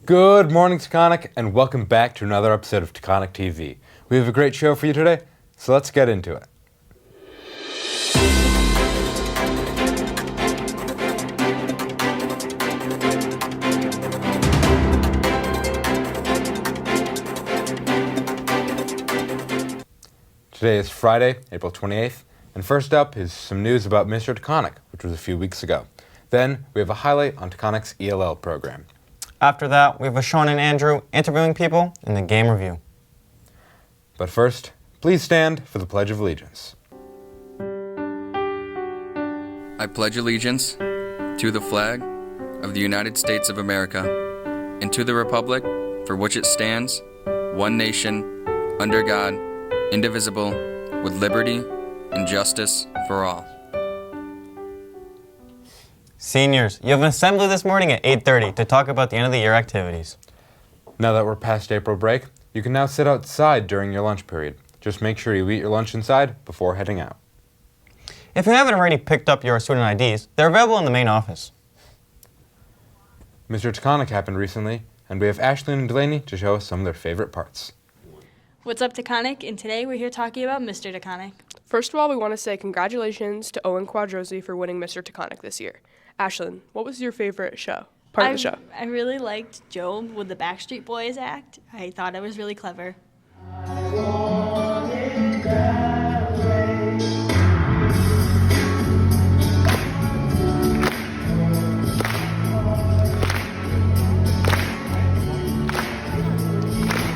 Good morning, Taconic, and welcome back to another episode of Taconic TV. We have a great show for you today, so let's get into it. Today is Friday, April 28th, and first up is some news about Mr. Taconic, which was a few weeks ago. Then we have a highlight on Taconic's ELL program. After that, we have Sean and Andrew interviewing people in the game review. But first, please stand for the Pledge of Allegiance. I pledge allegiance to the flag of the United States of America and to the republic for which it stands, one nation, under God, indivisible, with liberty and justice for all. Seniors, you have an assembly this morning at 8:30 to talk about the end of the year activities. Now that we're past April break, you can now sit outside during your lunch period. Just make sure you eat your lunch inside before heading out. If you haven't already picked up your student IDs, they're available in the main office. Mr. Taconic happened recently, and we have Ashlyn and Delaney to show us some of their favorite parts. What's up, Taconic? And today we're here talking about Mr. Taconic. First of all, we want to say congratulations to Owen Quadrosi for winning Mr. Taconic this year. Ashlyn, what was your favorite part of the show? I really liked Job with the Backstreet Boys act. I thought it was really clever.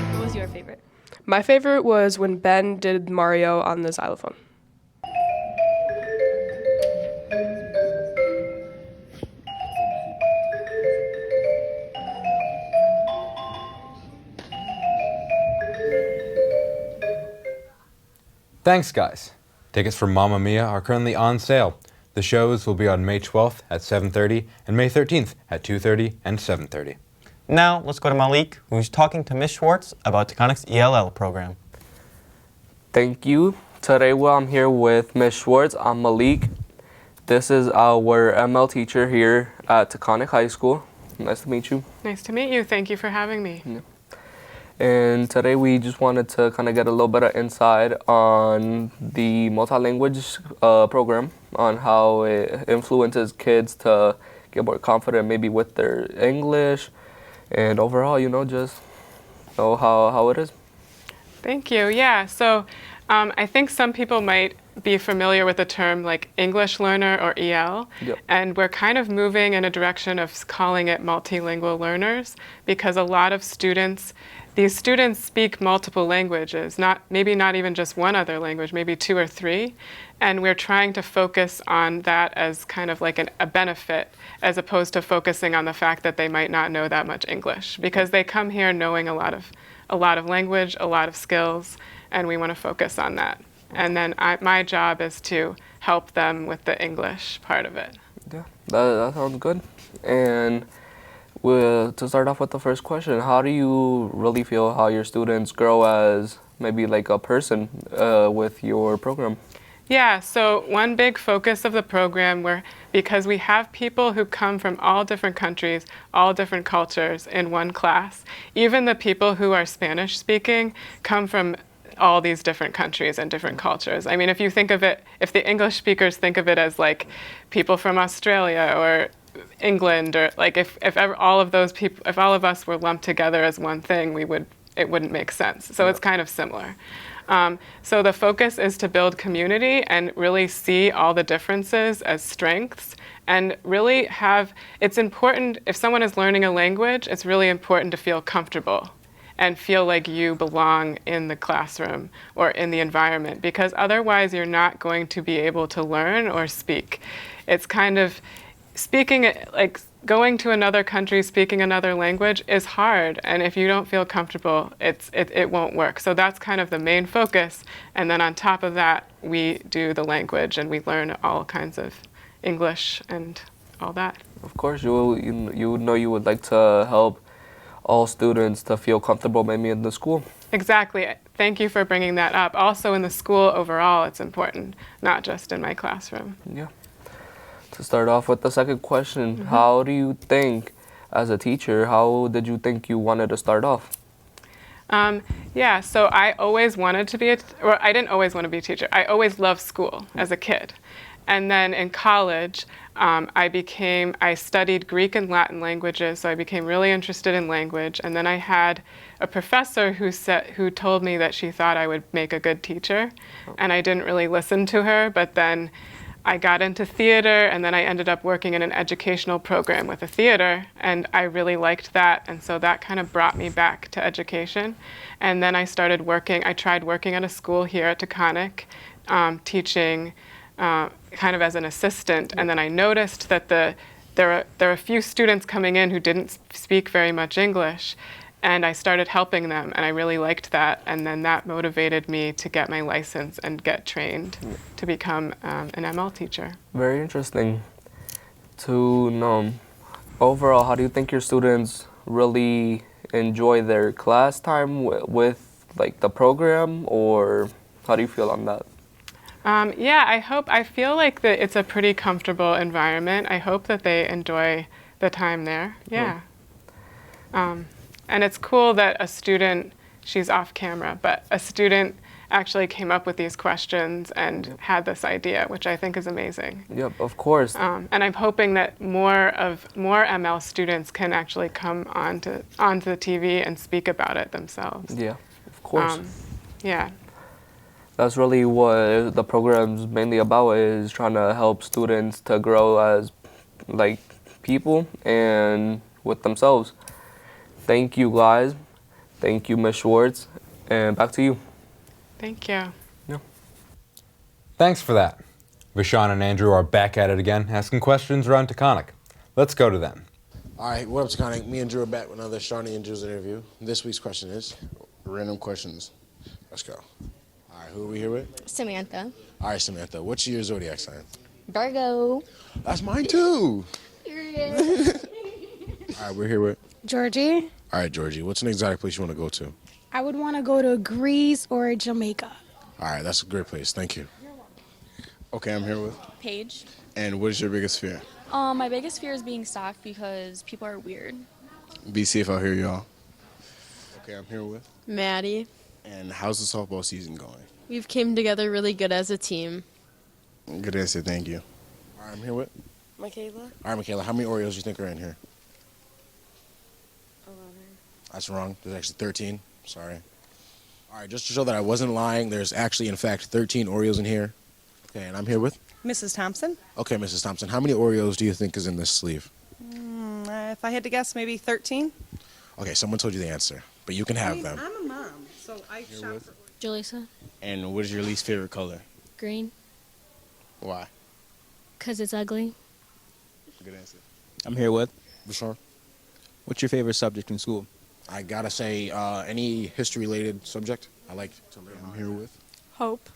What was your favorite? My favorite was when Ben did Mario on the xylophone. Thanks, guys. Tickets for Mamma Mia are currently on sale. The shows will be on May 12th at 7:30 and May 13th at 2:30 and 7:30. Now, let's go to Malik, who's talking to Ms. Schwartz about Taconic's ELL program. Thank you. Today, I'm here with Ms. Schwartz. I'm Malik. This is our ML teacher here at Taconic High School. Nice to meet you. Nice to meet you. Thank you for having me. Yeah. And today we just wanted to kind of get a little bit of insight on the multi-language program, on how it influences kids to get more confident maybe with their English, and overall, just know how it is. Thank you. Yeah, so I think some people might be familiar with the term like English learner or EL, Yep. and we're kind of moving in a direction of calling it multilingual learners because a lot of these students speak multiple languages, maybe not even just one other language, maybe two or three, and we're trying to focus on that as kind of like a benefit as opposed to focusing on the fact that they might not know that much English because they come here knowing a lot of language, a lot of skills, and we want to focus on that. And then my job is to help them with the English part of it. Yeah, that sounds good. And to start off with the first question, how do you really feel how your students grow as maybe like a person with your program? Yeah, so one big focus of the program, because we have people who come from all different countries, all different cultures in one class, even the people who are Spanish speaking come from all these different countries and different cultures. I mean, if you think of it, if the English speakers think of it as like people from Australia or England, or like if all of those people, if all of us were lumped together as one thing, it wouldn't make sense. So It's kind of similar. So the focus is to build community and really see all the differences as strengths, and really it's important, if someone is learning a language, it's really important to feel comfortable and feel like you belong in the classroom or in the environment, because otherwise you're not going to be able to learn or speak. It's kind of like going to another country, speaking another language is hard, and if you don't feel comfortable, it won't work. So that's kind of the main focus, and then on top of that, we do the language and we learn all kinds of English and all that. Of course, you would like to help all students to feel comfortable maybe in the school. Exactly. thank you for bringing that up. Also in the school overall, it's important, not just in my classroom. Yeah. To start off with the second question, how do you think, as a teacher, how did you think you wanted to start off? Yeah, so I always wanted to be I didn't always want to be a teacher. I always loved school as a kid. And then in college, I studied Greek and Latin languages, so I became really interested in language. And then I had a professor who told me that she thought I would make a good teacher. And I didn't really listen to her, but then I got into theater, and then I ended up working in an educational program with a theater, and I really liked that, and so that kind of brought me back to education. And then I tried working at a school here at Taconic, teaching kind of as an assistant, and then I noticed that there were a few students coming in who didn't speak very much English, and I started helping them, and I really liked that, and then that motivated me to get my license and get trained to become an ML teacher. Very interesting to know. Overall, how do you think your students really enjoy their class time with like the program, or how do you feel on that? Yeah, I feel like that it's a pretty comfortable environment. I hope that they enjoy the time there. Yeah. And it's cool that a student, she's off camera, but a student actually came up with these questions and had this idea, which I think is amazing. Yep, of course. And I'm hoping that more ML students can actually come onto the TV and speak about it themselves. Yeah, of course. Yeah. That's really what the program's mainly about, is trying to help students to grow as like people and with themselves. Thank you, guys. Thank you, Ms. Schwartz. And back to you. Thank you. Yeah. Thanks for that. Vishon and Andrew are back at it again, asking questions around Taconic. Let's go to them. All right, what up, Taconic? Me and Drew are back with another Shawnee and Drew's interview. This week's question is random questions. Let's go. All right, who are we here with? Samantha. All right, Samantha, what's your zodiac sign? Virgo. That's mine too. Period. All right, we're here with? Georgie. All right, Georgie, what's an exotic place you want to go to? I would want to go to Greece or Jamaica. All right, that's a great place. Thank you. Okay, I'm here with? Paige. And what is your biggest fear? My biggest fear is being stalked because people are weird. Be safe out here, y'all. Okay, I'm here with? Maddie. And how's the softball season going? We've came together really good as a team. Good answer, thank you. All right, I'm here with? Michaela. All right, Michaela, how many Oreos do you think are in here? 11. That's wrong. There's actually 13. Sorry. All right, just to show that I wasn't lying, there's actually, in fact, 13 Oreos in here. Okay, and I'm here with? Mrs. Thompson. Okay, Mrs. Thompson, how many Oreos do you think is in this sleeve? If I had to guess, maybe 13. Okay, someone told you the answer, but you can have them. I'm a mom, so I shop for Julissa. And what is your least favorite color? Green. Why? 'Cause it's ugly. Good answer. I'm here with? Bashar? What's your favorite subject in school? I gotta say, any history-related subject I like to learn. I'm here with? Hope.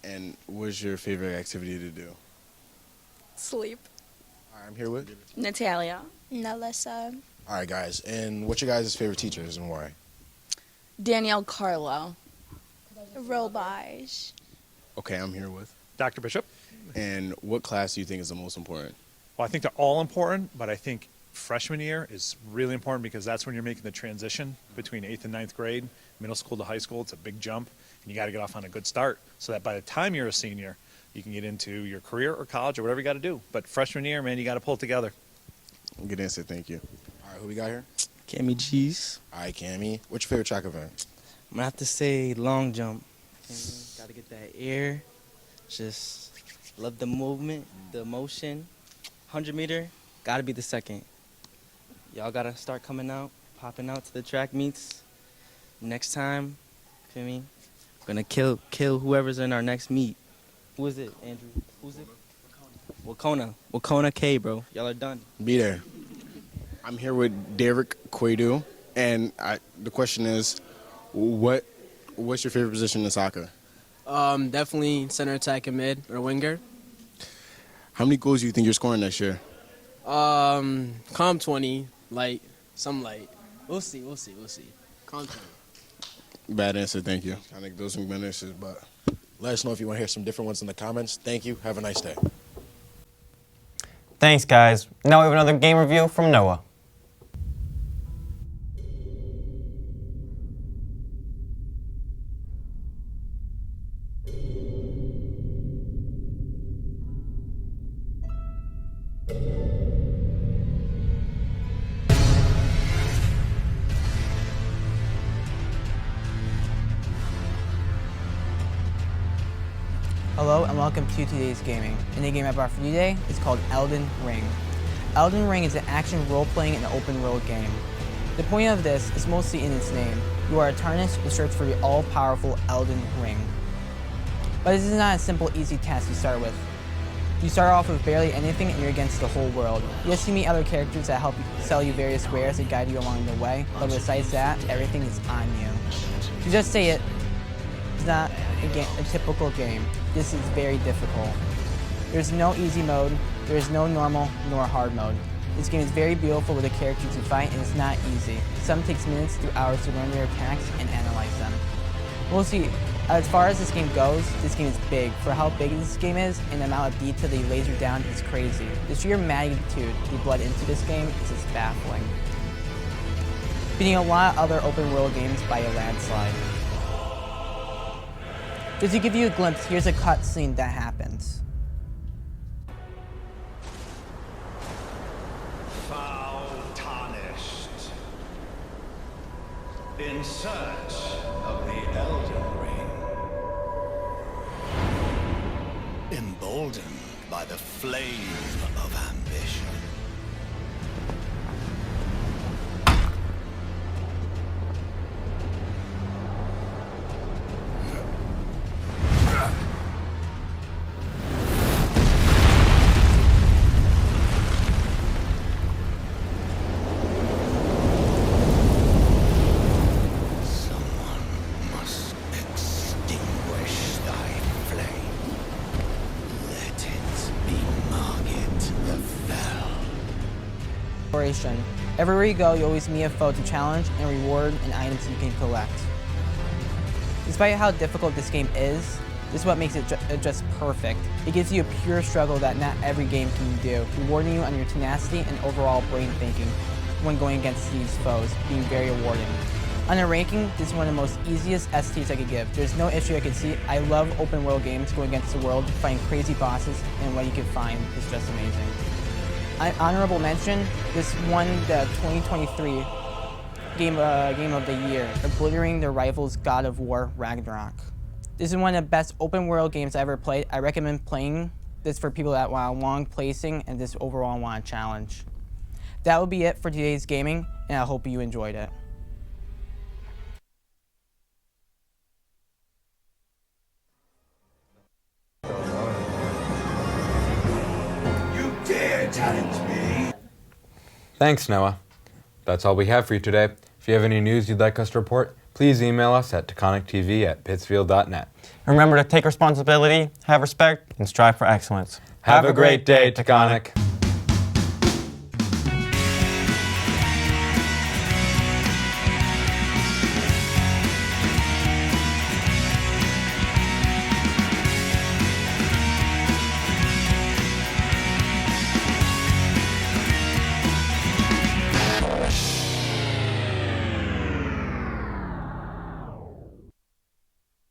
And what's your favorite activity to do? Sleep. All right, I'm here with? Natalia. Nalissa. All right, guys, and what's your guys' favorite teachers and why? Danielle Carlo. Robage. Okay, I'm here with? Dr. Bishop. And what class do you think is the most important? Well, I think they're all important, but I think freshman year is really important because that's when you're making the transition between 8th and 9th grade, middle school to high school. It's a big jump, and you got to get off on a good start so that by the time you're a senior, you can get into your career or college or whatever you got to do. But freshman year, man, you got to pull it together. Good answer, thank you. All right, who we got here? Cammy G's. All right, Cammy. What's your favorite track event? I'm gonna have to say long jump. Gotta get that air. Just love the movement, the emotion. 100-meter, gotta be the second. Y'all gotta start coming out, popping out to the track meets. Next time, feel me? Gonna kill whoever's in our next meet. Who is it, Andrew? Who's it? Wakona K, bro. Y'all are done. Be there. I'm here with Derek Quaidu, and the question is, what's your favorite position in soccer? Definitely center attack and mid or winger. How many goals do you think you're scoring next year? Calm 20, light, some light. We'll see. Calm 20. Bad answer, thank you. I think those are good answers, but let us know if you want to hear some different ones in the comments. Thank you. Have a nice day. Thanks, guys. Now we have another game review from Noah. Hello and welcome to today's gaming. And the game I brought for you today is called Elden Ring. Elden Ring is an action role-playing and open-world game. The point of this is mostly in its name. You are a Tarnished in search for the all-powerful Elden Ring. But this is not a simple, easy task to start with. You start off with barely anything and you're against the whole world. Yes, you meet other characters that help sell you various wares and guide you along the way, but besides that, everything is on you. To just say it, it's not a typical game. This is very difficult. There's no easy mode, there is no normal nor hard mode. This game is very beautiful with the characters you fight and it's not easy. Some takes minutes to hours to learn their attacks and analyze them. We'll see. As far as this game goes, this game is big. For how big this game is and the amount of detail they laser down is crazy. The sheer magnitude they blood into this game is just baffling. Beating a lot of other open world games by a landslide. Just to give you a glimpse, here's a cutscene that happens. Foul tarnished. In search of the Elden Ring. Emboldened by the flame of ambition. Everywhere you go, you always meet a foe to challenge and reward and items you can collect. Despite how difficult this game is, this is what makes it just perfect. It gives you a pure struggle that not every game can do, rewarding you on your tenacity and overall brain thinking when going against these foes, being very rewarding. On a ranking, this is one of the most easiest STs I could give. There's no issue I could see. I love open world games, going against the world, fighting crazy bosses, and what you can find is just amazing. Honorable mention, this won the 2023 Game of the Year, obliterating their rivals God of War Ragnarok. This is one of the best open world games I ever played. I recommend playing this for people that want a long placing and just overall want a challenge. That will be it for today's gaming, and I hope you enjoyed it. Challenge me. Thanks, Noah. That's all we have for you today. If you have any news you'd like us to report, please email us at taconictv@pittsfield.net. Remember to take responsibility, have respect, and strive for excellence. Have a great day, Taconic.